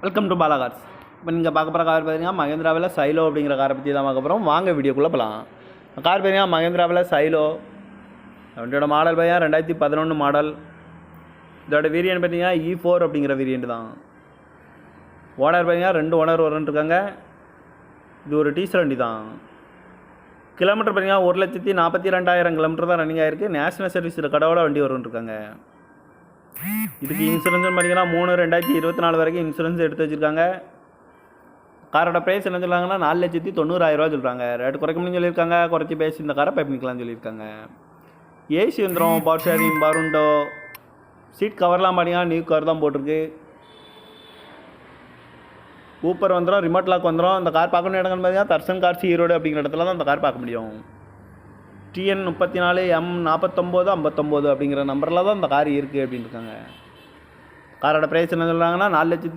Welcome to Bala cars. இப்போ நீங்கள் பார்க்க போகிற கார் பார்த்தீங்கன்னா மகேந்திராவில் சைலோ அப்படிங்கிற காரை பற்றி தான் பார்க்க போகிறோம். வாங்க வீடியோக்குள்ளே போகலாம். கார் பார்த்தீங்கன்னா மகேந்திராவில் சைலோ. வண்டியோட மாடல் பார்த்தீங்கன்னா 2011 மாடல். இதோட வேரியன்ட் பார்த்தீங்கன்னா E4 அப்படிங்கிற வேரியன்ட் தான். ஓனர் பார்த்தீங்கன்னா 2 ஓனர் இருக்காங்க. இது ஒரு டீசல் வண்டி தான். கிலோமீட்டர் பார்த்தீங்கன்னா 1,42,000 கிலோமீட்டர் தான் ரன்னிங் ஆகிருக்கு. நேஷனல் சர்வீஸில் கடவுள வண்டி இருக்காங்க. இதுக்கு இன்சூரன்ஸ் பார்த்தீங்கன்னா 3/2024 வரைக்கும் இன்சூரன்ஸ் எடுத்து வச்சுருக்காங்க. காரோட ப்ரைஸ் என்ன சொல்கிறாங்கன்னா 4,90,000 சொல்கிறாங்க. ரேட்டு குறைக்க முடியும்னு சொல்லியிருக்காங்க. குறைச்சி பேசி இந்த காரை பண்ணிக்கலாம்னு சொல்லியிருக்காங்க. ஏசி வந்துடும், பவர் ஷேரிங், பருண்டோ, சீட் கவர்லாம் பார்த்தீங்கன்னா நியூ கவர் தான் போட்டிருக்கு. ஊப்பர் வந்துடும், ரிமோட் லாக் வந்துடும். இந்த கார் பார்க்கணும் இடங்கள்னு பார்த்தீங்கன்னா தர்சன் கார்ஸ் ஈரோடு அப்படிங்கிற இடத்துல தான் இந்த கார் பார்க்க முடியும். TN 34 M4959 அப்படிங்கிற நம்பரில் தான் இந்த கார் இருக்குது அப்படின்னு இருக்காங்க. காரோட ப்ரைஸ் என்ன சொல்கிறாங்கன்னா 4,90,000